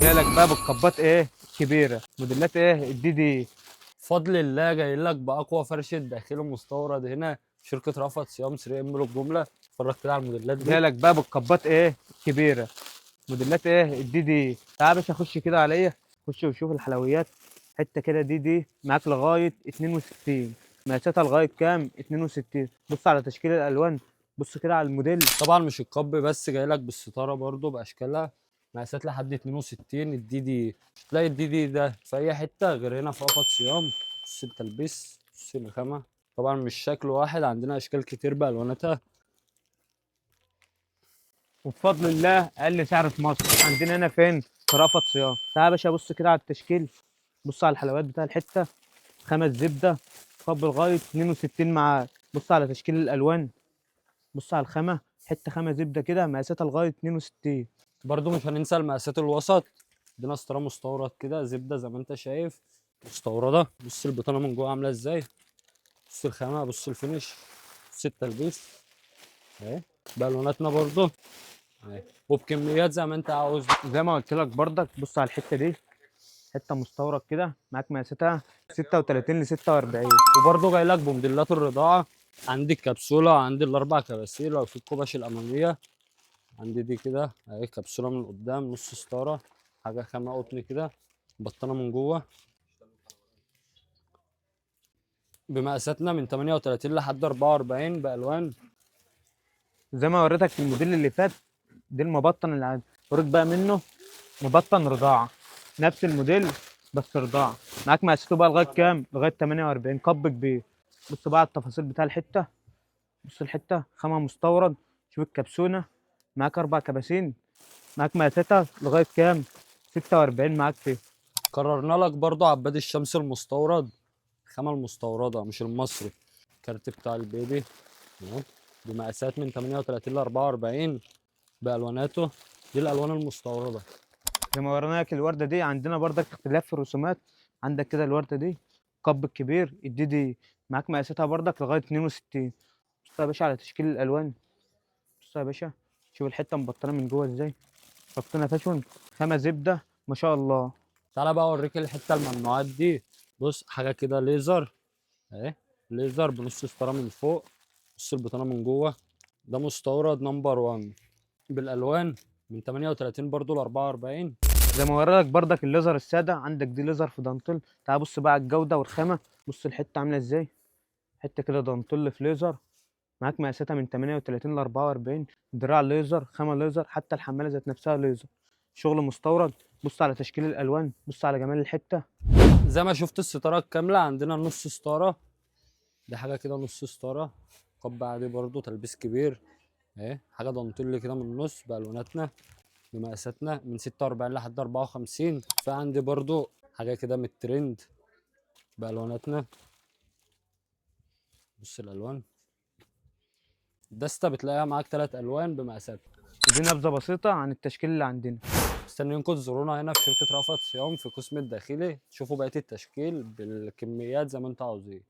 جايلك بقى بالكبات ايه كبيره، موديلات ايه الدي دي. بفضل الله جاي لك باقوى فرشه داخلي مستورد هنا في شركه رفعت صيام 3 ام الجمله. اتفرج كده على الموديلات دي. جايلك بقى بالكبات ايه كبيره، موديلات ايه الدي دي. تعال يا باشا خش كده عليا، خش وشوف الحلويات. حته كده دي دي معاك لغايه 62، مقاساتها لغايه كام 62. بص على تشكيل الالوان، بص كده على الموديل. طبعا مش الكب بس، جاي لك بالستاره برضو باشكالها، مقاسات لحد 62. الدي دي مش تلاقي الدي دي ده في اي حته غير هنا في رفعت صيام. بص التلبيس، بص الخامه. طبعا مش شكل واحد، عندنا اشكال كتير بالواناتها. وبفضل الله اقل سعر في مصر عندنا هنا فين؟ في رأفت صيام. تعال يا باشا بص كده على التشكيل، بص على الحلويات بتاع الحته. خمس زبده، كب لغايه 62 معاك. بص على تشكيل الالوان، بص على الخامه، حته خامه زبده كده مقاساتها لغايه 62. برضو مش هننسى المقاسات الوسط. عندنا ستاره مستورد كده زبده زي ما انت شايف، مستورده. بص البطانه من جوه عامله ازاي، بص الخامه، بص الفينش، بص التلبيس اهي. بالوناتنا برضو اهي، وبكميات زي ما انت عاوز. زي ما قلت لك برضك، بص على الحته دي، حته مستورد كده معاك مقاساتها 36 ل 46. وبرضو جاي لك بموديلات الرضاعه. عندي الكبسوله، عندي الاربع كباسيل وفي الكوباش الاماميه. عندي دي كده اهي، كبسوله من قدام نص ستاره، حاجه خامه قطن كده، بطانه من جوه. بمقاساتنا من 38 لحد 44 بالوان. زي ما وريتك في الموديل اللي فات، دي المبطن اللي عندي. وريك بقى منه مبطن رضاعه، نفس الموديل بس رضاعه. معاك مقاساته بقى لغايه كام؟ لغايه 48، كب كبير. بص بقى على التفاصيل بتاع الحته، بص الحته خامه مستورد. شوف الكبسونه، معاك اربع كباسين. معاك مقاساتها لغايه كام؟ 46 معاك فيه. كررنا لك برضو عباد الشمس المستورد، الخامة المستوردة مش المصري. الكارت بتاع البيبي اهو، بمقاسات من 38 ل 44 بألواناته. دي الألوان المستوردة. زي ما ورينا لك الورده دي، عندنا برضك اختلاف في الرسومات. عندك كده الورده دي الكب الكبير الدي دي، معاك مقاساتها برضك لغايه 62. بص يا باشا على تشكيل الالوان، بص يا باشا، شوف الحته مبطنه من جوه ازاي، ربطنا فاشون، خامه زبده ما شاء الله. تعالى بقى أوريك الحتة الممنوعات دي. بص حاجة كده ليزر اهي، ليزر بنص ستارة من فوق. بص البطانة من جوه. ده مستورد نمبر 1 بالألوان من 38 برضو ل 44. زي ما وريلك برضك الليزر الساده، عندك دي ليزر في دانتل. تعال بص بقى على الجوده والخامه، بص الحته عامله ازاي، حته كده دانتل في ليزر. معاك مقاساتها من 38 ل 44، دراع ليزر، خامه ليزر، حتى الحماله ذات نفسها ليزر، شغل مستورد. بص على تشكيل الالوان، بص على جمال الحته. زي ما شفت الستارة الكاملة، عندنا نص ستارة. دي حاجة كده نص ستارة، قبعة عادي برضو، تلبيس كبير اهي. حاجة دانتيل كده من النص بألواناتنا بمقاساتنا من 46 لحد 54. في عندي برضو حاجة كده من الترند بألواناتنا. بص الألوان، دستة بتلاقيها معاك 3 ألوان بمقاسات. ودي نبذه بسيطه عن التشكيل اللي عندنا. مستنيينكم تزورونا هنا في شركة رأفت صيام في قسم الداخلي، تشوفوا بقية التشكيل بالكميات زي ما انتوا عاوزين.